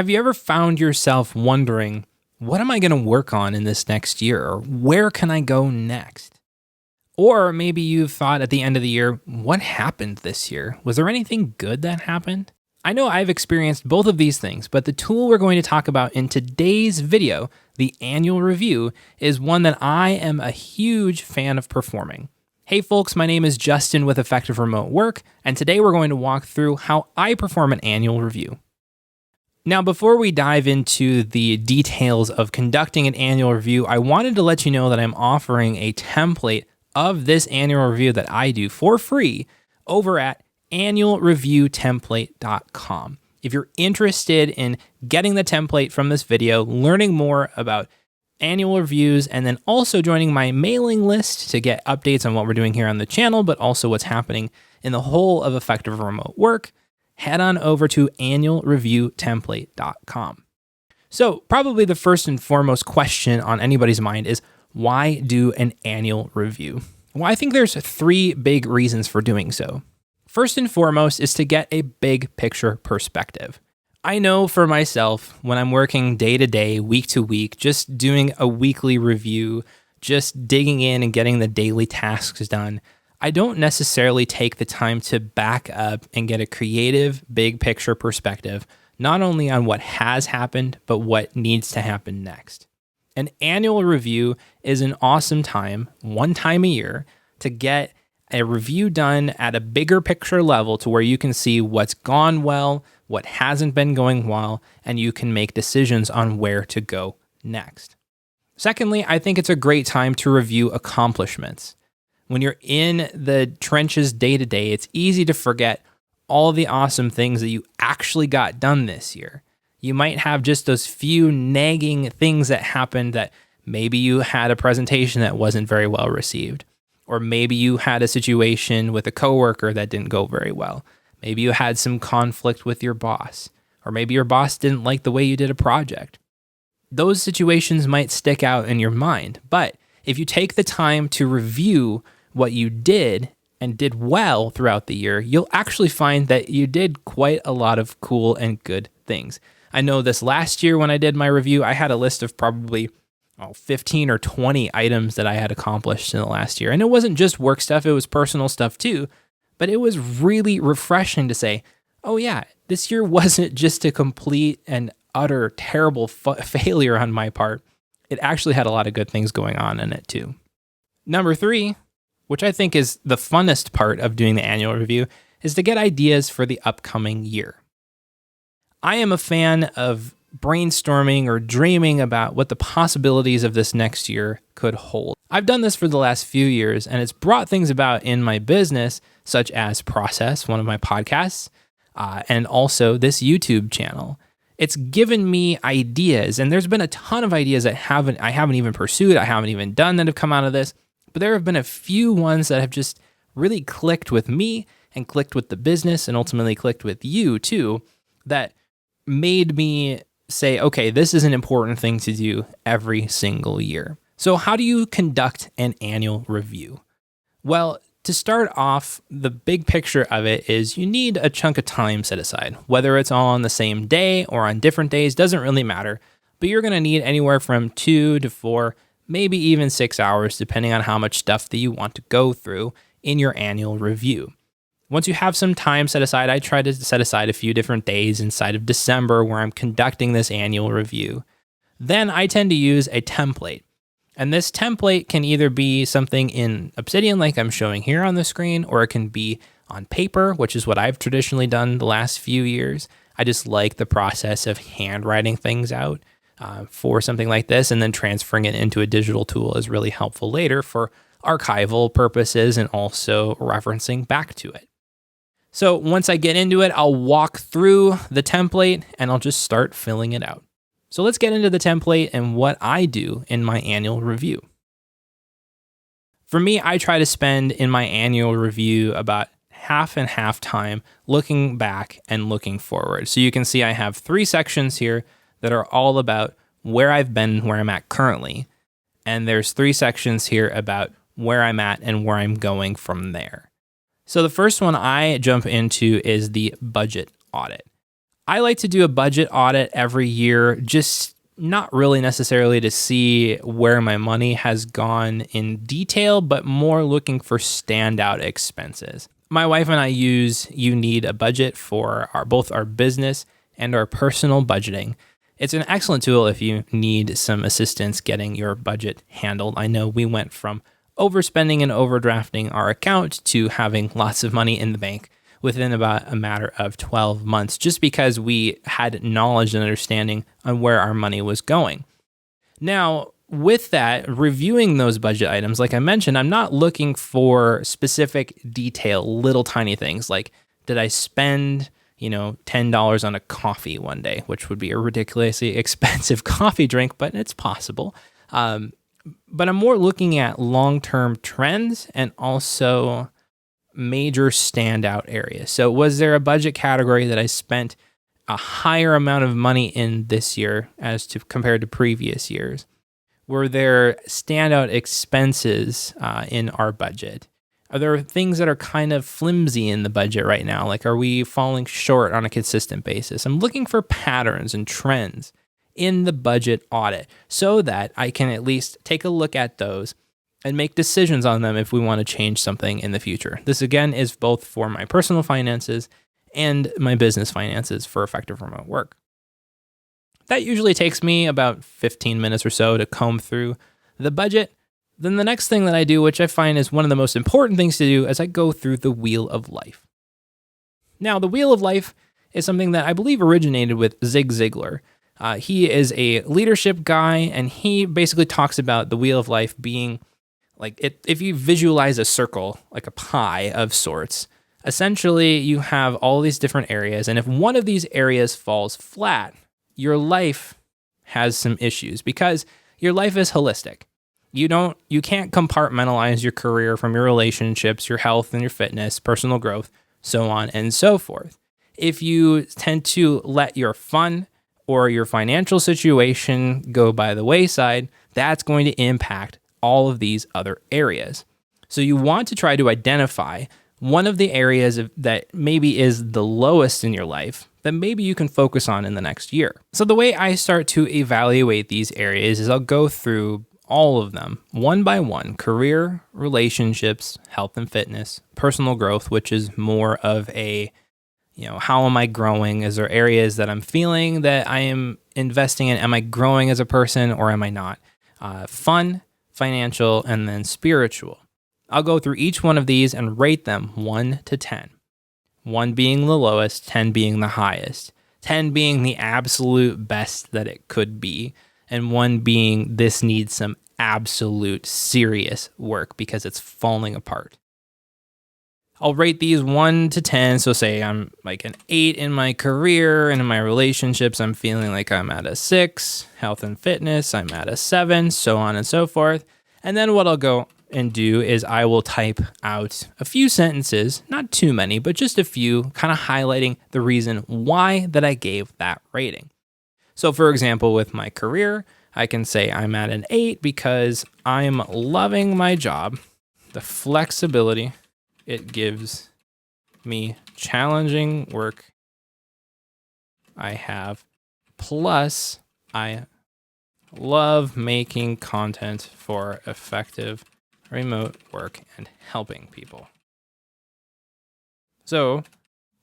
Have you ever found yourself wondering, what am I going to work on in this next year? Or where can I go next? Or maybe you've thought at the end of the year, what happened this year? Was there anything good that happened? I know I've experienced both of these things, but the tool we're going to talk about in today's video, the annual review, is one that I am a huge fan of performing. Hey folks, my name is Justin with Effective Remote Work, and today we're going to walk through how I perform an annual review. Now, before we dive into the details of conducting an annual review, I wanted to let you know that I'm offering a template of this annual review that I do for free over at annualreviewtemplate.com. If you're interested in getting the template from this video, learning more about annual reviews, and then also joining my mailing list to get updates on what we're doing here on the channel, but also what's happening in the whole of Effective Remote Work, head on over to annualreviewtemplate.com. So probably the first and foremost question on anybody's mind is, why do an annual review? Well, I think there's three big reasons for doing so. First and foremost is to get a big picture perspective. I know for myself, when I'm working day to day, week to week, just doing a weekly review, just digging in and getting the daily tasks done, I don't necessarily take the time to back up and get a creative, big picture perspective, not only on what has happened, but what needs to happen next. An annual review is an awesome time, one time a year, to get a review done at a bigger picture level to where you can see what's gone well, what hasn't been going well, and you can make decisions on where to go next. Secondly, I think it's a great time to review accomplishments. When you're in the trenches day to day, it's easy to forget all the awesome things that you actually got done this year. You might have just those few nagging things that happened, that maybe you had a presentation that wasn't very well received, or maybe you had a situation with a coworker that didn't go very well. Maybe you had some conflict with your boss, or maybe your boss didn't like the way you did a project. Those situations might stick out in your mind, but if you take the time to review what you did and did well throughout the year, you'll actually find that you did quite a lot of cool and good things. I know this last year when I did my review, I had a list of probably 15 or 20 items that I had accomplished in the last year. And it wasn't just work stuff, it was personal stuff too. But it was really refreshing to say, oh yeah, this year wasn't just a complete and utter terrible failure on my part. It actually had a lot of good things going on in it too. Number 3, which I think is the funnest part of doing the annual review, is to get ideas for the upcoming year. I am a fan of brainstorming or dreaming about what the possibilities of this next year could hold. I've done this for the last few years, and it's brought things about in my business, such as Process, one of my podcasts, and also this YouTube channel. It's given me ideas, and there's been a ton of ideas that I haven't even pursued, I haven't even done, that have come out of this, but there have been a few ones that have just really clicked with me and clicked with the business and ultimately clicked with you too, that made me say, okay, this is an important thing to do every single year. So how do you conduct an annual review? Well, to start off, the big picture of it is you need a chunk of time set aside. Whether it's all on the same day or on different days, doesn't really matter, but you're gonna need anywhere from 2 to 4, maybe even 6 hours, depending on how much stuff that you want to go through in your annual review. Once you have some time set aside, I try to set aside a few different days inside of December where I'm conducting this annual review. Then I tend to use a template. And this template can either be something in Obsidian like I'm showing here on the screen, or it can be on paper, which is what I've traditionally done the last few years. I just like the process of handwriting things out for something like this, and then transferring it into a digital tool is really helpful later for archival purposes and also referencing back to it. So once I get into it, I'll walk through the template and I'll just start filling it out. So let's get into the template and what I do in my annual review. For me, I try to spend in my annual review about half and half time looking back and looking forward. So you can see I have 3 sections here that are all about where I've been, where I'm at currently. And there's 3 sections here about where I'm at and where I'm going from there. So the first one I jump into is the budget audit. I like to do a budget audit every year, just not really necessarily to see where my money has gone in detail, but more looking for standout expenses. My wife and I use You Need a Budget for both our business and our personal budgeting. It's an excellent tool if you need some assistance getting your budget handled. I know we went from overspending and overdrafting our account to having lots of money in the bank within about a matter of 12 months, just because we had knowledge and understanding on where our money was going. Now, with that, reviewing those budget items, like I mentioned, I'm not looking for specific detail, little tiny things like, did I spend, $10 on a coffee one day, which would be a ridiculously expensive coffee drink, but it's possible. But I'm more looking at long-term trends and also major standout areas. So was there a budget category that I spent a higher amount of money in this year as to compared to previous years? Were there standout expenses in our budget? Are there things that are kind of flimsy in the budget right now? Like, are we falling short on a consistent basis? I'm looking for patterns and trends in the budget audit so that I can at least take a look at those and make decisions on them if we want to change something in the future. This, again, is both for my personal finances and my business finances for effective remote work. That usually takes me about 15 minutes or so to comb through the budget. Then the next thing that I do, which I find is one of the most important things to do, is I go through the Wheel of Life. Now, the Wheel of Life is something that I believe originated with Zig Ziglar. He is a leadership guy, and he basically talks about the Wheel of Life being like if you visualize a circle, like a pie of sorts, essentially you have all these different areas. And if one of these areas falls flat, your life has some issues because your life is holistic. You can't compartmentalize your career from your relationships, your health and your fitness, personal growth, so on and so forth. If you tend to let your fun or your financial situation go by the wayside, that's going to impact all of these other areas. So you want to try to identify one of the areas that maybe is the lowest in your life that maybe you can focus on in the next year. So the way I start to evaluate these areas is I'll go through all of them one by one: career, relationships, health and fitness, personal growth, which is more of a, how am I growing? Is there areas that I'm feeling that I am investing in? Am I growing as a person or am I not? Fun, financial, and then spiritual. I'll go through each one of these and rate them 1 to 10. 1 being the lowest, 10 being the highest, 10 being the absolute best that it could be, and 1 being this needs some absolute serious work because it's falling apart. I'll rate these 1 to 10. So say I'm like an 8 in my career, and in my relationships, I'm feeling like I'm at a 6. Health and fitness, I'm at a 7, so on and so forth. And then what I'll go and do is I will type out a few sentences, not too many, but just a few, kind of highlighting the reason why that I gave that rating. So for example, with my career, I can say I'm at an 8 because I'm loving my job, the flexibility it gives me, challenging work I have, plus I love making content for effective remote work and helping people. So,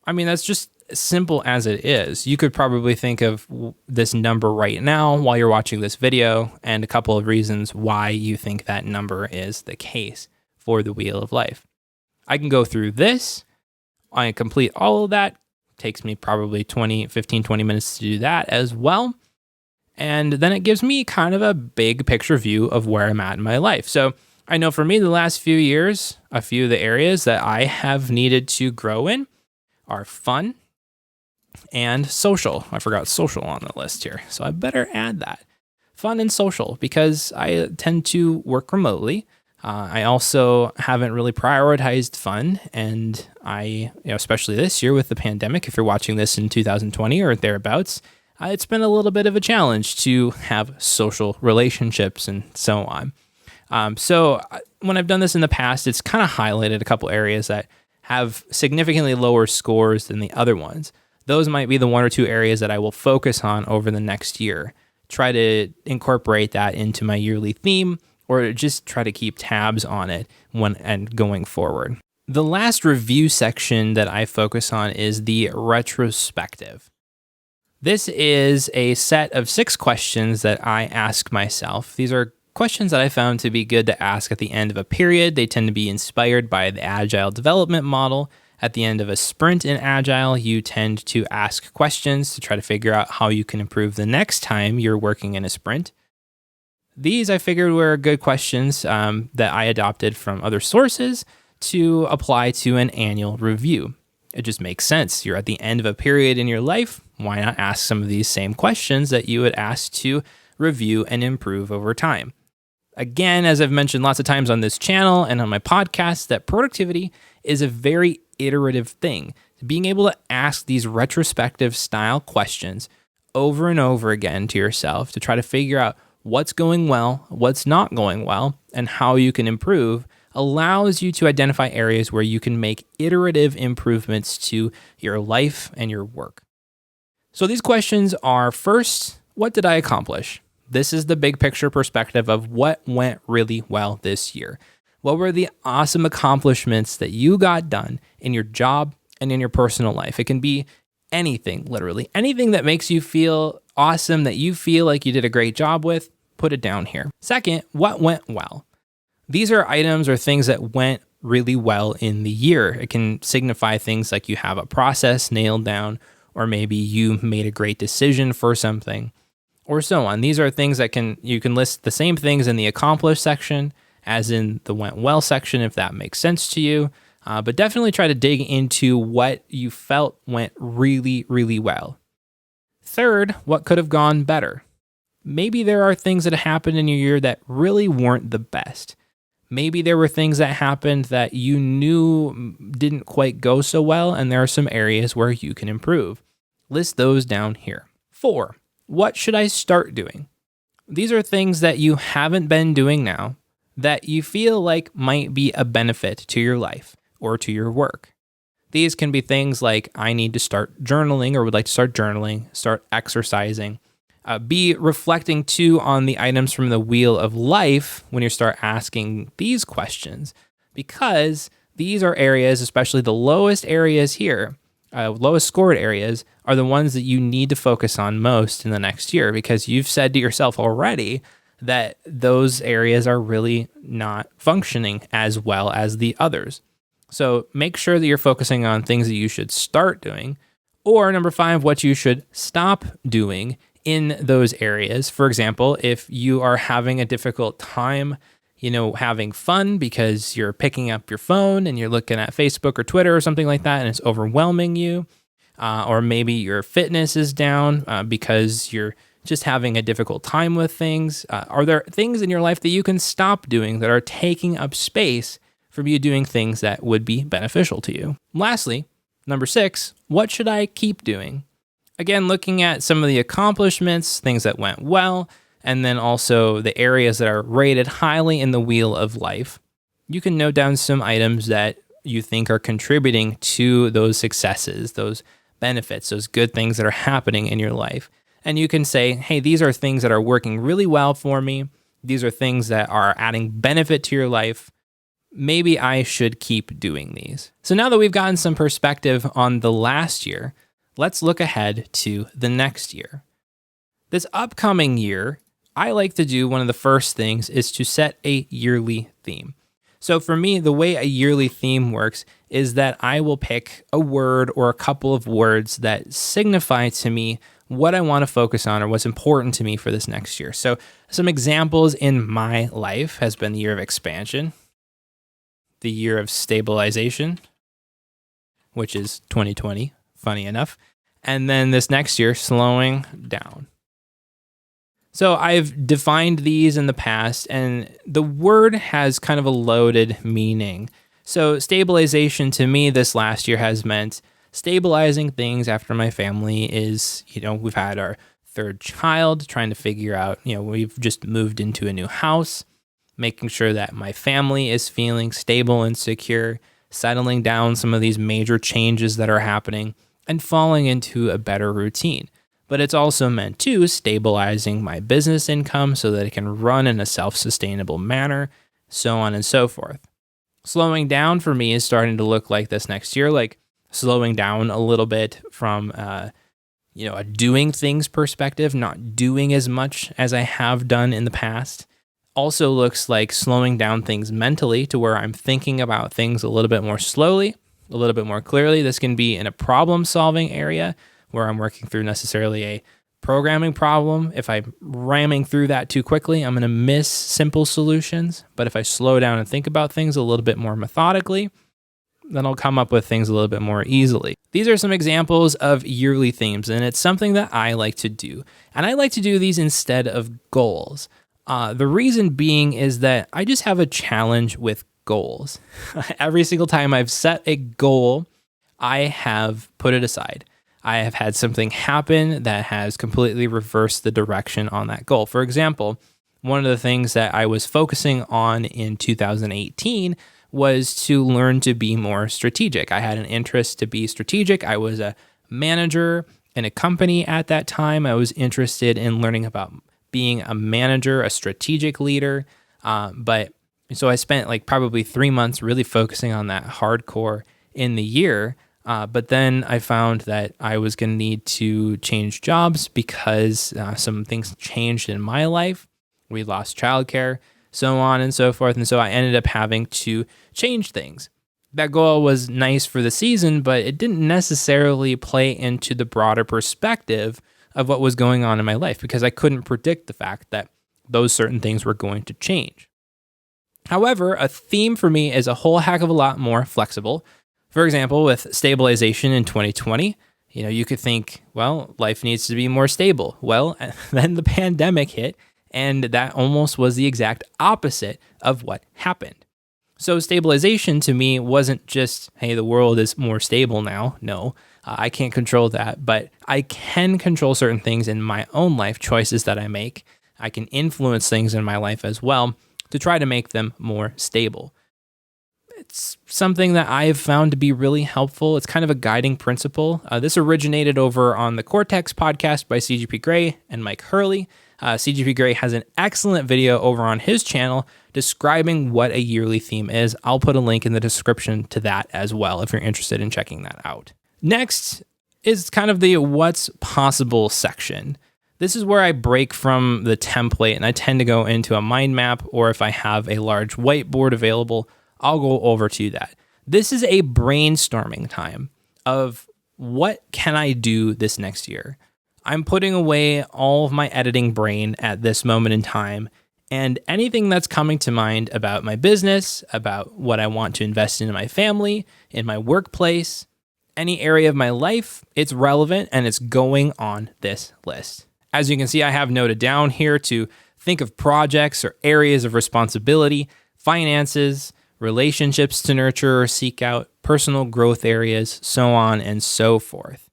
that's just simple as it is. You could probably think of this number right now while you're watching this video and a couple of reasons why you think that number is the case for the Wheel of Life. I can go through this. I complete all of that. Takes me probably 20 minutes to do that as well. And then it gives me kind of a big picture view of where I'm at in my life. So I know for me, the last few years, a few of the areas that I have needed to grow in are fun and social. I forgot social on the list here, so I better add that. Fun and social, because I tend to work remotely. I also haven't really prioritized fun, and I, especially this year with the pandemic, if you're watching this in 2020 or thereabouts, it's been a little bit of a challenge to have social relationships and so on. So when I've done this in the past, it's kind of highlighted a couple areas that have significantly lower scores than the other ones. those might be the 1 or 2 areas that I will focus on over the next year. Try to incorporate that into my yearly theme, or just try to keep tabs on it and going forward. The last review section that I focus on is the retrospective. This is a set of 6 questions that I ask myself. These are questions that I found to be good to ask at the end of a period. They tend to be inspired by the Agile development model. At the end of a sprint in Agile, you tend to ask questions to try to figure out how you can improve the next time you're working in a sprint. These I figured were good questions that I adopted from other sources to apply to an annual review. It just makes sense. You're at the end of a period in your life. Why not ask some of these same questions that you would ask to review and improve over time? Again, as I've mentioned lots of times on this channel and on my podcast, that productivity is a very iterative thing. Being able to ask these retrospective style questions over and over again to yourself to try to figure out what's going well, what's not going well, and how you can improve allows you to identify areas where you can make iterative improvements to your life and your work. So these questions are, first, what did I accomplish? This is the big picture perspective of what went really well this year. What were the awesome accomplishments that you got done in your job and in your personal life? It can be anything, literally. Anything that makes you feel awesome, that you feel like you did a great job with, put it down here. Second, what went well? These are items or things that went really well in the year. It can signify things like you have a process nailed down, or maybe you made a great decision for something, or so on. These are things that you can list the same things in the accomplished section as in the went well section, if that makes sense to you. But definitely try to dig into what you felt went really, really well. Third, what could have gone better? Maybe there are things that happened in your year that really weren't the best. Maybe there were things that happened that you knew didn't quite go so well, and there are some areas where you can improve. List those down here. 4, what should I start doing? These are things that you haven't been doing now that you feel like might be a benefit to your life or to your work. These can be things like, I need to start journaling, or would like to start journaling, start exercising. Be reflecting too on the items from the wheel of life when you start asking these questions, because these are areas, especially the lowest areas here, lowest scored areas, are the ones that you need to focus on most in the next year, because you've said to yourself already that those areas are really not functioning as well as the others. So make sure that you're focusing on things that you should start doing, or number 5, what you should stop doing in those areas. For example, if you are having a difficult time, having fun because you're picking up your phone and you're looking at Facebook or Twitter or something like that, and it's overwhelming you, or maybe your fitness is down because you're just having a difficult time with things. Are there things in your life that you can stop doing that are taking up space from you doing things that would be beneficial to you? Lastly, number 6, what should I keep doing? Again, looking at some of the accomplishments, things that went well, and then also the areas that are rated highly in the wheel of life. You can note down some items that you think are contributing to those successes, those benefits, those good things that are happening in your life. And you can say, hey, these are things that are working really well for me. These are things that are adding benefit to your life. Maybe I should keep doing these. So now that we've gotten some perspective on the last year, let's look ahead to the next year. This upcoming year, I like to do one of the first things is to set a yearly theme. So for me, the way a yearly theme works is that I will pick a word or a couple of words that signify to me what I want to focus on or what's important to me for this next year. So some examples in my life has been the year of expansion, the year of stabilization, which is 2020, funny enough, and then this next year, slowing down. So I've defined these in the past, and the word has kind of a loaded meaning. So stabilization to me this last year has meant stabilizing things after my family is, we've had our 3rd child, trying to figure out, we've just moved into a new house, making sure that my family is feeling stable and secure, settling down some of these major changes that are happening, and falling into a better routine. But it's also meant to stabilizing my business income so that it can run in a self-sustainable manner, so on and so forth. Slowing down for me is starting to look like this next year, like slowing down a little bit from a doing things perspective, not doing as much as I have done in the past. Also looks like slowing down things mentally to where I'm thinking about things a little bit more slowly, a little bit more clearly. This can be in a problem-solving area where I'm working through necessarily a programming problem. If I'm ramming through that too quickly, I'm going to miss simple solutions. But if I slow down and think about things a little bit more methodically, then I'll come up with things a little bit more easily. These are some examples of yearly themes, and it's something that I like to do. And I like to do these instead of goals. The reason being is that I just have a challenge with goals. Every single time I've set a goal, I have put it aside. I have had something happen that has completely reversed the direction on that goal. For example, one of the things that I was focusing on in 2018 was to learn to be more strategic. I had an interest to be strategic. I was a manager in a company at that time. I was interested in learning about being a manager, a strategic leader. So I spent probably 3 months really focusing on that hardcore in the year. But then I found that I was going to need to change jobs because some things changed in my life. We lost childcare, so on and so forth. And so I ended up having to change things. That goal was nice for the season, but it didn't necessarily play into the broader perspective of what was going on in my life because I couldn't predict the fact that those certain things were going to change. However, a theme for me is a whole heck of a lot more flexible. For example, with stabilization in 2020, you could think, well, life needs to be more stable. Well, then the pandemic hit, and that almost was the exact opposite of what happened. So stabilization to me wasn't just, hey, the world is more stable now. No, I can't control that, but I can control certain things in my own life, choices that I make. I can influence things in my life as well to try to make them more stable. It's something that I've found to be really helpful. It's kind of a guiding principle. This originated over on the Cortex podcast by CGP Grey and Mike Hurley. CGP Grey has an excellent video over on his channel describing what a yearly theme is. I'll put a link in the description to that as well if you're interested in checking that out. Next is kind of the what's possible section. This is where I break from the template and I tend to go into a mind map, or if I have a large whiteboard available, I'll go over to that. This is a brainstorming time of what can I do this next year? I'm putting away all of my editing brain at this moment in time, and anything that's coming to mind about my business, about what I want to invest in my family, in my workplace, any area of my life, it's relevant and it's going on this list. As you can see, I have noted down here to think of projects or areas of responsibility, finances, relationships to nurture or seek out, personal growth areas, so on and so forth.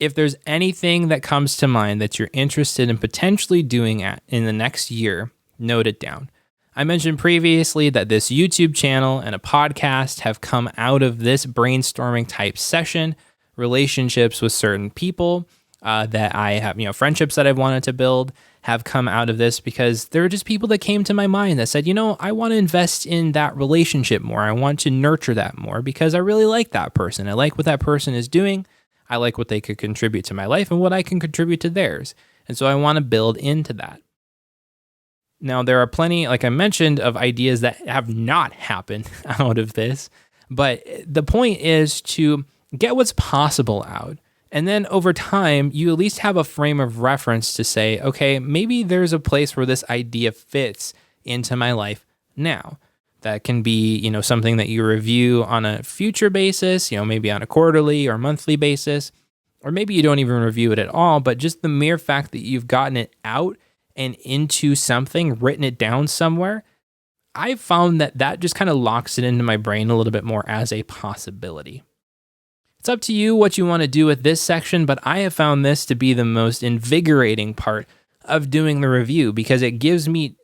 If there's anything that comes to mind that you're interested in potentially doing in the next year, note it down. I mentioned previously that this YouTube channel and a podcast have come out of this brainstorming type session, relationships with certain people that I have, friendships that I've wanted to build have come out of this because there are just people that came to my mind that said, I want to invest in that relationship more. I want to nurture that more because I really like that person. I like what that person is doing. I like what they could contribute to my life and what I can contribute to theirs. And so I want to build into that. Now, there are plenty, like I mentioned, of ideas that have not happened out of this. But the point is to get what's possible out. And then over time, you at least have a frame of reference to say, okay, maybe there's a place where this idea fits into my life now. That can be, something that you review on a future basis, maybe on a quarterly or monthly basis, or maybe you don't even review it at all, but just the mere fact that you've gotten it out and into something, written it down somewhere, I've found that just kind of locks it into my brain a little bit more as a possibility. It's up to you what you want to do with this section, but I have found this to be the most invigorating part of doing the review because it gives me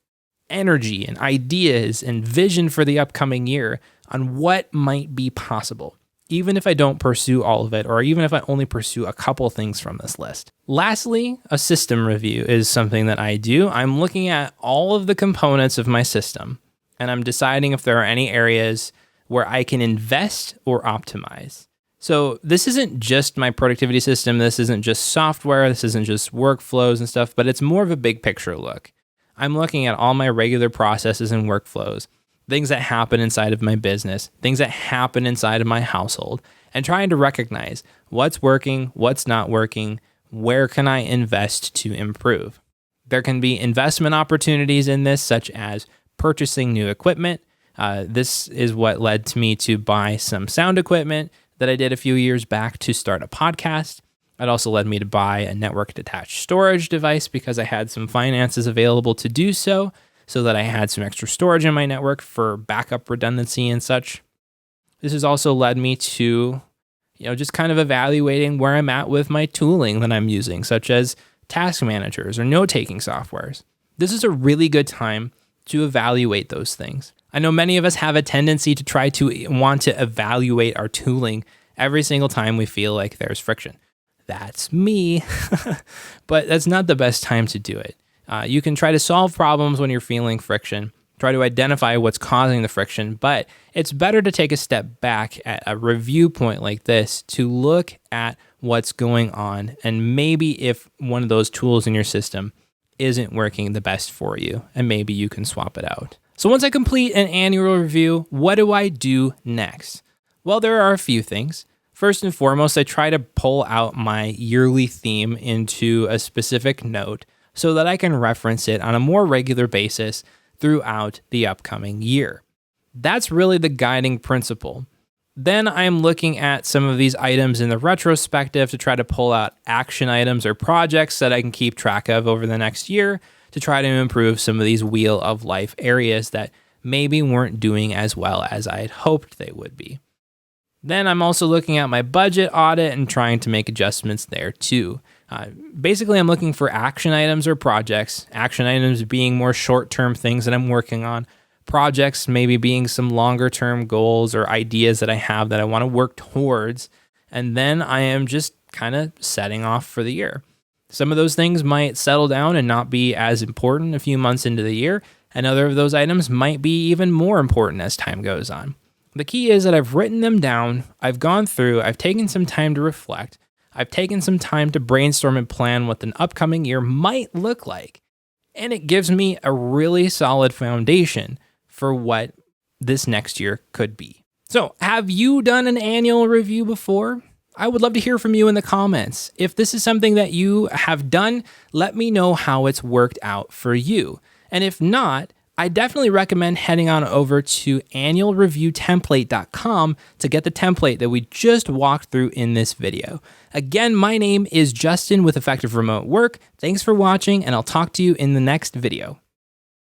energy and ideas and vision for the upcoming year on what might be possible. even if I don't pursue all of it, or even if I only pursue a couple things from this list. Lastly, a system review is something that I do. I'm looking at all of the components of my system, and I'm deciding if there are any areas where I can invest or optimize. So this isn't just my productivity system. This isn't just software. This isn't just workflows and stuff, but it's more of a big picture look. I'm looking at all my regular processes and workflows, things that happen inside of my business, things that happen inside of my household, and trying to recognize what's working, what's not working, where can I invest to improve. There can be investment opportunities in this, such as purchasing new equipment. This is what led to me to buy some sound equipment that I did a few years back to start a podcast. It also led me to buy a network attached storage device because I had some finances available to do so that I had some extra storage in my network for backup redundancy and such. This has also led me to, just kind of evaluating where I'm at with my tooling that I'm using, such as task managers or note-taking softwares. This is a really good time to evaluate those things. I know many of us have a tendency to try to want to evaluate our tooling every single time we feel like there's friction. That's me, but that's not the best time to do it. You can try to solve problems when you're feeling friction, try to identify what's causing the friction, but it's better to take a step back at a review point like this to look at what's going on and maybe if one of those tools in your system isn't working the best for you, and maybe you can swap it out. So once I complete an annual review, what do I do next? Well, there are a few things. First and foremost, I try to pull out my yearly theme into a specific note so that I can reference it on a more regular basis throughout the upcoming year. That's really the guiding principle. Then I'm looking at some of these items in the retrospective to try to pull out action items or projects that I can keep track of over the next year to try to improve some of these wheel of life areas that maybe weren't doing as well as I had hoped they would be. Then I'm also looking at my budget audit and trying to make adjustments there too. Basically, I'm looking for action items or projects, action items being more short-term things that I'm working on, projects maybe being some longer-term goals or ideas that I have that I want to work towards, and then I am just kind of setting off for the year. Some of those things might settle down and not be as important a few months into the year, and other of those items might be even more important as time goes on. The key is that I've written them down, I've gone through, I've taken some time to reflect, I've taken some time to brainstorm and plan what an upcoming year might look like, and it gives me a really solid foundation for what this next year could be. So, have you done an annual review before? I would love to hear from you in the comments. If this is something that you have done, let me know how it's worked out for you. And if not, I definitely recommend heading on over to annualreviewtemplate.com to get the template that we just walked through in this video. Again, my name is Justin with Effective Remote Work. Thanks for watching, and I'll talk to you in the next video.